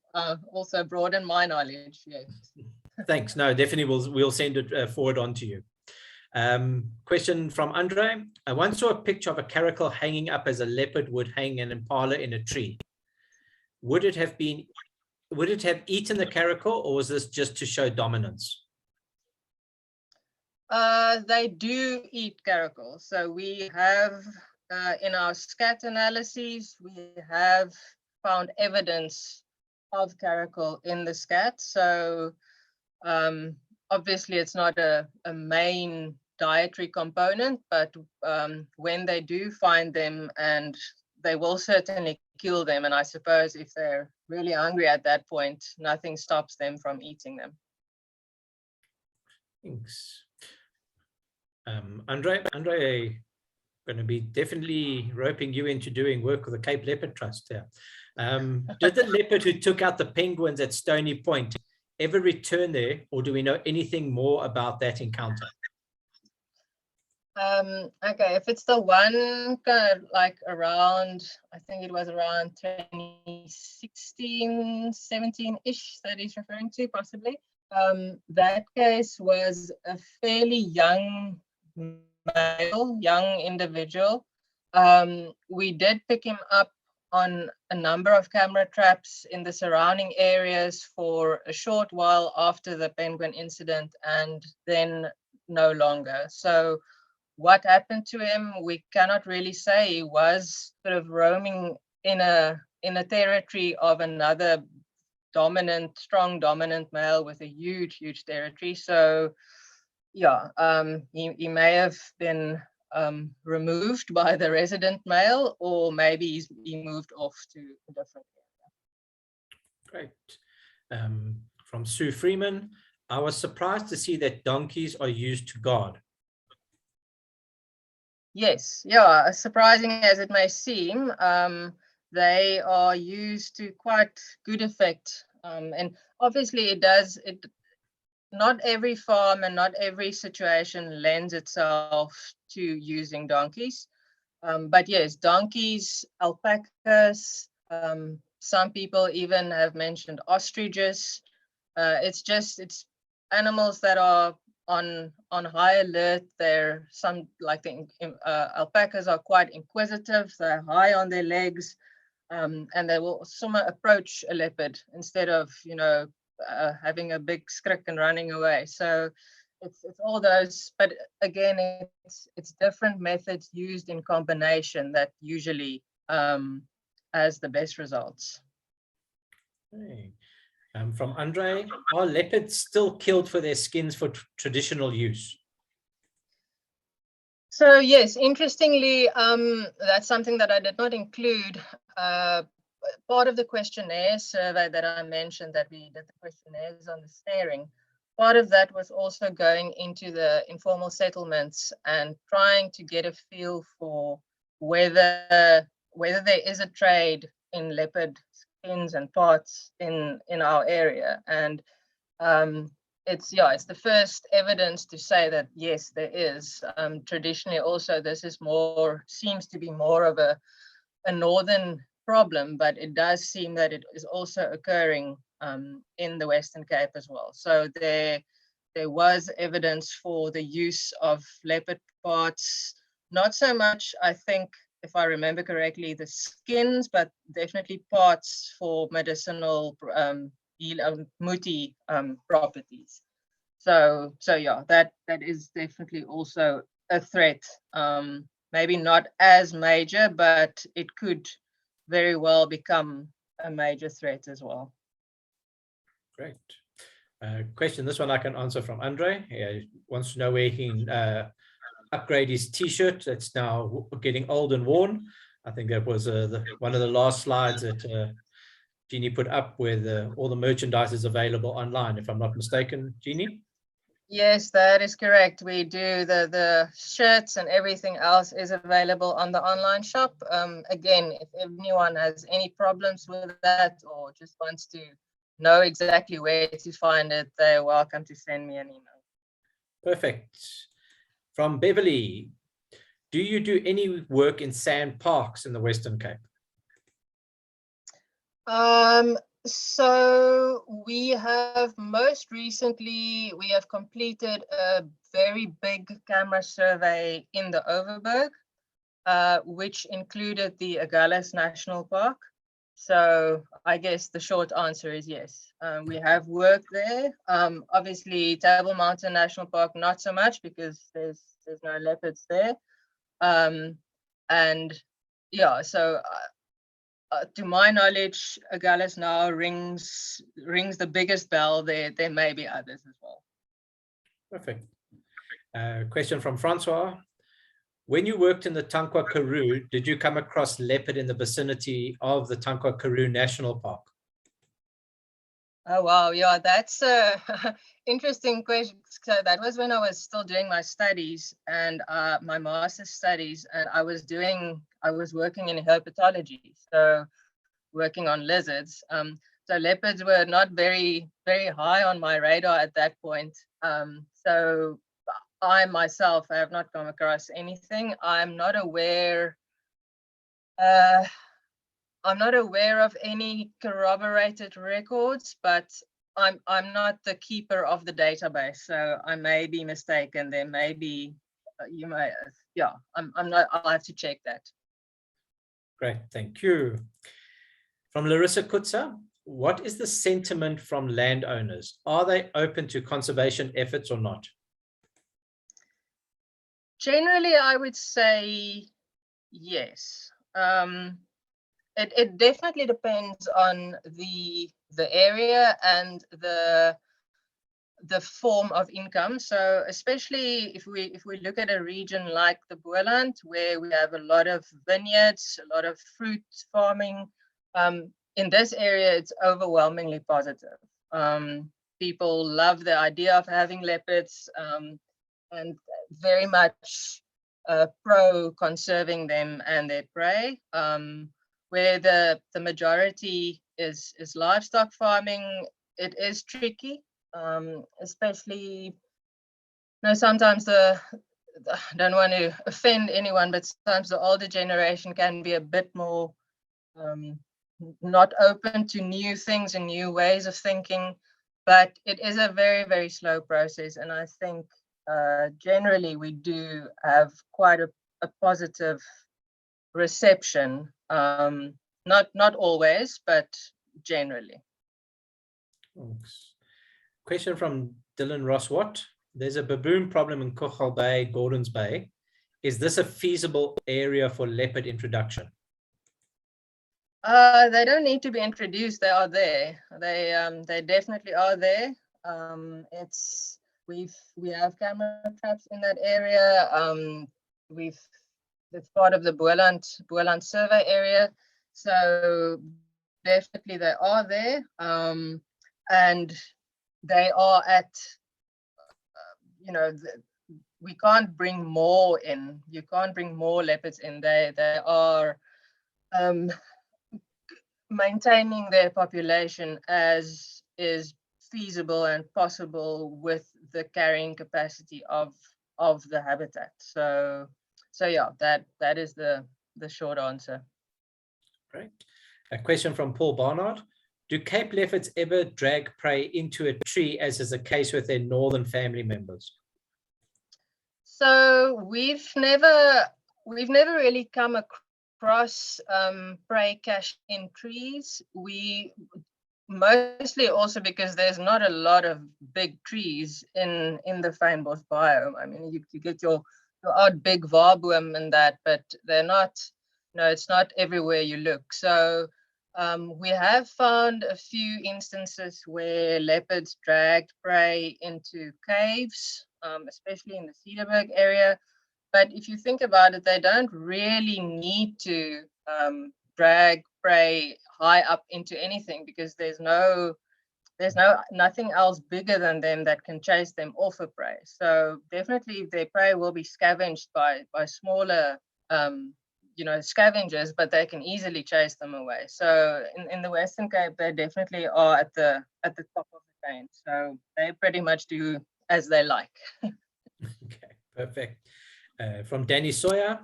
also broaden my knowledge. Yes. Thanks. No, definitely we'll send it forward on to you. Question from Andre. I once saw a picture of a caracal hanging up as a leopard would hang an impala in a tree. Would it have eaten the caracal, or was this just to show dominance? They do eat caracal. So we have in our scat analyses, we have found evidence of caracal in the scat. So obviously it's not a main dietary component, but when they do find them, and they will certainly kill them, and I suppose if they're really hungry at that point, nothing stops them from eating them. Thanks. Andre, going to be definitely roping you into doing work with the Cape Leopard Trust here. Did the leopard who took out the penguins at Stony Point ever return there, or do we know anything more about that encounter? Okay, if it's the one kind of like around, I think it was around 2016, 17-ish that he's referring to, possibly. That case was a fairly young male, young individual. We did pick him up on a number of camera traps in the surrounding areas for a short while after the penguin incident, and then no longer. So what happened to him, we cannot really say. He was sort of roaming in a territory of another strong dominant male with a huge territory. So yeah, he may have been removed by the resident male, or maybe he moved off to a different area. Great. From Sue Freeman, I was surprised to see that donkeys are used to guard. Yes, yeah, surprising as it may seem, they are used to quite good effect. And obviously not every farm and not every situation lends itself to using donkeys. But yes, donkeys, alpacas, some people even have mentioned ostriches. It's animals that are on high alert. They're alpacas are quite inquisitive. They're high on their legs, and they will somewhat approach a leopard instead of having a big skrik and running away. So it's all those, but again, it's different methods used in combination that usually has the best results. Okay. From Andre, are leopards still killed for their skins for traditional use? So yes, interestingly, that's something that I did not include. Part of the questionnaire survey that I mentioned, that we did the questionnaires on the snaring, part of that was also going into the informal settlements and trying to get a feel for whether there is a trade in leopard skins and parts in our area. And it's the first evidence to say that yes, there is. Traditionally also, this is seems to be more of a northern problem, but it does seem that it is also occurring in the Western Cape as well. So there was evidence for the use of leopard parts, not so much, I think, if I remember correctly, the skins, but definitely parts for medicinal muti properties. So yeah, that is definitely also a threat. Maybe not as major, but it could very well become a major threat as well. Great. Question, this one I can answer from Andre. He wants to know where he can upgrade his t-shirt that's now getting old and worn. I think that was one of the last slides that Jeannie put up, where all the merchandise is available online, if I'm not mistaken, Jeannie? Yes, that is correct. We do the shirts and everything else is available on the online shop. Again, if anyone has any problems with that or just wants to know exactly where to find it, they're welcome to send me an email. Perfect. From Beverly, do you do any work in sand parks in the Western Cape? So we have most recently, we have completed a very big camera survey in the Overberg, which included the Agulhas National Park. So I guess the short answer is yes. We have worked there. Obviously, Table Mountain National Park, not so much because there's no leopards there. And yeah, so to my knowledge, Agulhas now rings the biggest bell. There may be others as well. Perfect. Question from Francois. When you worked in the Tankwa Karoo, did you come across leopard in the vicinity of the Tankwa Karoo National Park? Oh, wow. Yeah, that's a interesting question. So that was when I was still doing my studies and my master's studies, and I was working in herpetology, so working on lizards. So leopards were not very, very high on my radar at that point. So I myself have not come across anything. I'm not aware of any corroborated records, but I'm not the keeper of the database, so I may be mistaken. There may be, you may, yeah. I'm not. I'll have to check that. Great, thank you. From Larissa Kutsa, what is the sentiment from landowners? Are they open to conservation efforts or not? Generally, I would say yes. It definitely depends on the area and the form of income. So especially if we look at a region like the Boerland, where we have a lot of vineyards, a lot of fruit farming, in this area it's overwhelmingly positive. People love the idea of having leopards, and very much pro conserving them and their prey. Where the majority is livestock farming, it is tricky, especially, sometimes I don't want to offend anyone, but sometimes the older generation can be a bit more not open to new things and new ways of thinking, but it is a very, very slow process. And I think generally we do have quite a positive reception. Not always, but generally. Thanks. Question from Dylan Ross-Watt. There's a baboon problem in Kochel Bay, Gordons Bay. Is this a feasible area for leopard introduction? They don't need to be introduced. They are there. They definitely are there. We have camera traps in that area. It's part of the Boland survey area. So definitely they are there. And they are at, we can't bring more in. You can't bring more leopards in. They are maintaining their population as is feasible and possible with the carrying capacity of the habitat. So yeah, that is the short answer. Great. A question from Paul Barnard. Do Cape leopards ever drag prey into a tree, as is the case with their northern family members? So we've never really come across prey cache in trees. We mostly also because there's not a lot of big trees in the fynbos biome. I mean, you get your odd big varboom and that, but they're not. No, it's not everywhere you look. So we have found a few instances where leopards dragged prey into caves, especially in the Cederberg area. But if you think about it, they don't really need to drag prey high up into anything because there's nothing else bigger than them that can chase them off a prey. So definitely their prey will be scavenged by smaller scavengers, but they can easily chase them away. So in the Western Cape, they definitely are at the top of the chain. So they pretty much do as they like. Okay, perfect. From Danny Sawyer,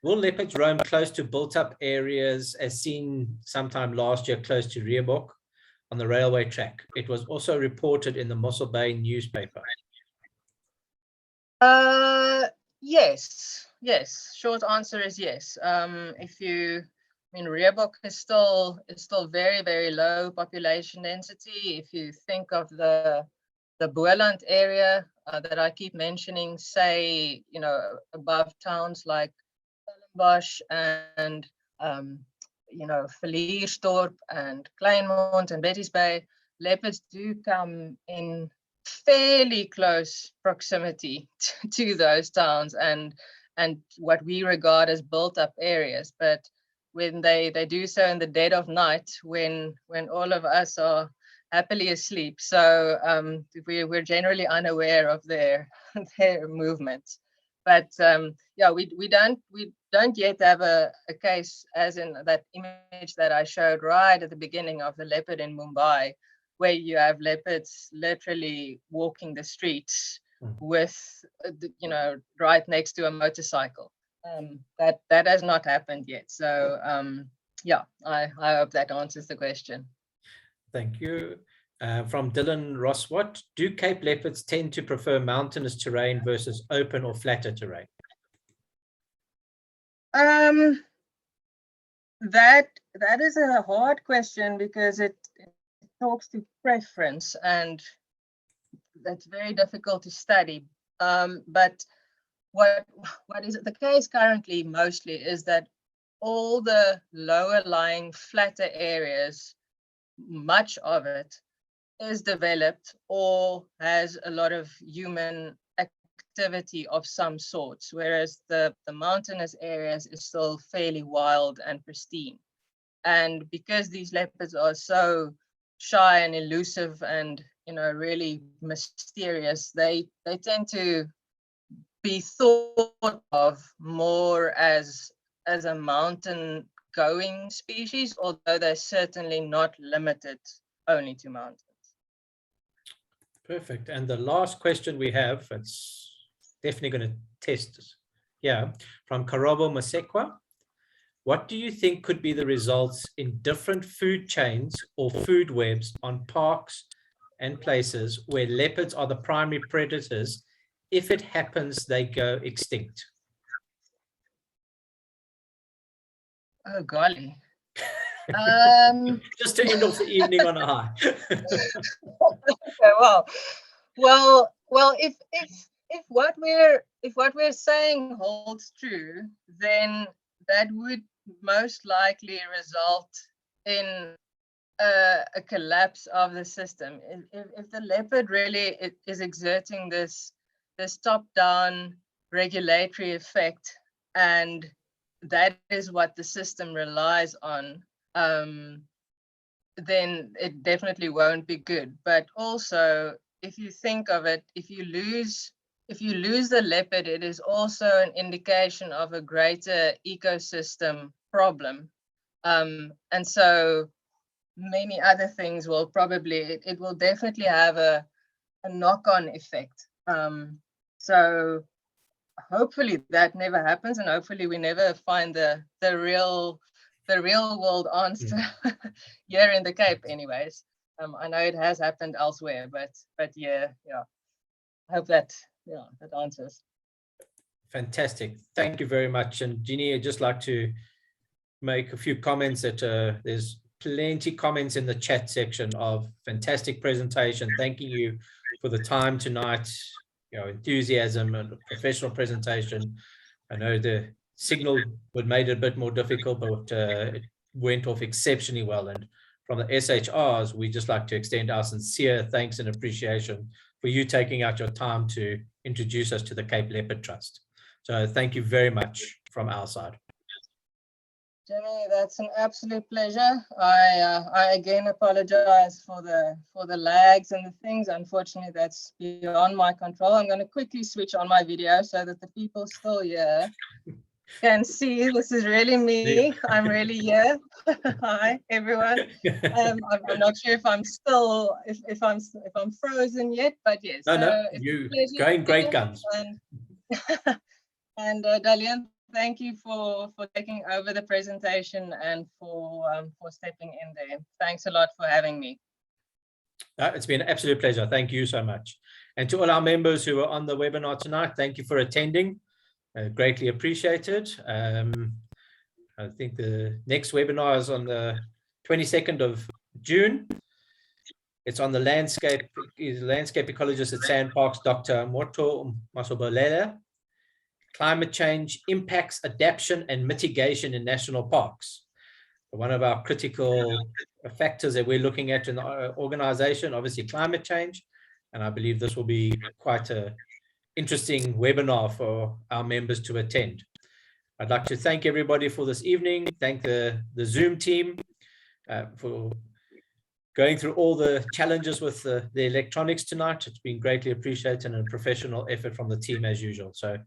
will leopards roam close to built-up areas as seen sometime last year close to Reebok on the railway track? It was also reported in the Mossel Bay newspaper. Yes. Short answer is yes. Reebok is still very, very low population density. If you think of the Boland area that I keep mentioning, say, above towns like Stellenbosch and Villiersdorp and Kleinmond and Betty's Bay, leopards do come in fairly close proximity to those towns and what we regard as built-up areas. But when they do so in the dead of night, when all of us are happily asleep, so we're generally unaware of their movements. But we don't yet have a case as in that image that I showed right at the beginning of the leopard in Mumbai, where you have leopards literally walking the streets with right next to a motorcycle. That has not happened yet. So I hope that answers the question. Thank you. From Dylan Rosswatt, do Cape leopards tend to prefer mountainous terrain versus open or flatter terrain? That is a hard question because it talks to preference, and that's very difficult to study. But what is the case currently mostly is that all the lower lying flatter areas, much of it is developed or has a lot of human activity of some sorts, whereas the mountainous areas is still fairly wild and pristine. And because these leopards are so shy and elusive and really mysterious, they tend to be thought of more as a mountain going species, although they're certainly not limited only to mountains. Perfect. And the last question we have, it's definitely going to test us. Yeah, from Karobo Masekwa. What do you think could be the results in different food chains or food webs on parks and places where leopards are the primary predators if it happens they go extinct? Oh, golly. Just to end off the evening on a high. Okay, well, if what we're saying holds true, then that would most likely result in a collapse of the system. If the leopard really is exerting this top-down regulatory effect, and that is what the system relies on, then it definitely won't be good. But also, if you think of it, if you lose the leopard, it is also an indication of a greater ecosystem problem. And so many other things will probably, it will definitely have a knock-on effect. So hopefully that never happens, and hopefully we never find the real world answer here in the Cape anyways. I know it has happened elsewhere, but yeah, I hope that answers. Fantastic. Thank you very much. And Jeannie, I'd just like to make a few comments that there's plenty comments in the chat section of fantastic presentation. Thanking you for the time tonight, enthusiasm and professional presentation. I know the signal would made it a bit more difficult, but it went off exceptionally well. And from the SHRs, we just like to extend our sincere thanks and appreciation for you taking out your time to introduce us to the Cape Leopard Trust. So thank you very much from our side. Jeannie, that's an absolute pleasure. I again apologize for the lags and the things. Unfortunately, that's beyond my control. I'm going to quickly switch on my video so that the people still here can see this is really me. I'm really here. Hi, everyone. I'm not sure if I'm still if I'm frozen yet, but yes. No, you going great guns. And Dalian, thank you for taking over the presentation and for stepping in there. Thanks a lot for having me. It's been an absolute pleasure. Thank you so much. And to all our members who are on the webinar tonight, thank you for attending. Greatly appreciated. I think the next webinar is on the 22nd of June. It's on the landscape ecologist at Sandparks, Dr. Moto Masobolela. Climate change impacts adaptation and mitigation in national parks. One of our critical factors that we're looking at in the organization, obviously climate change. And I believe this will be quite an interesting webinar for our members to attend. I'd like to thank everybody for this evening. Thank the Zoom team for going through all the challenges with the electronics tonight. It's been greatly appreciated and a professional effort from the team as usual. So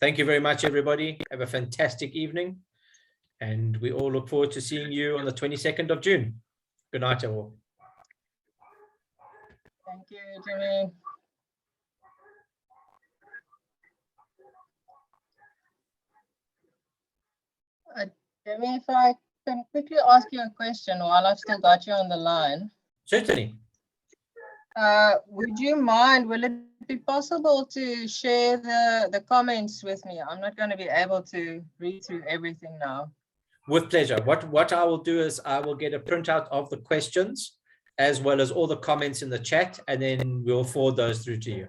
thank you very much, everybody. Have a fantastic evening. And we all look forward to seeing you on the 22nd of June. Good night, all. Thank you, Jimmy. Jimmy, if I can quickly ask you a question while I've still got you on the line. Certainly. Would you mind, will it be possible to share the comments with me? I'm not going to be able to read through everything now. With pleasure. What I will do is I will get a printout of the questions as well as all the comments in the chat, and then we'll forward those through to you.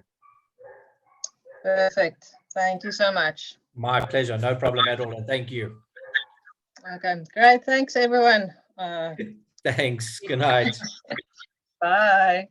Perfect. Thank you so much. My pleasure. No problem at all. And thank you. Okay, great. Thanks, everyone. Thanks. Good night. Bye.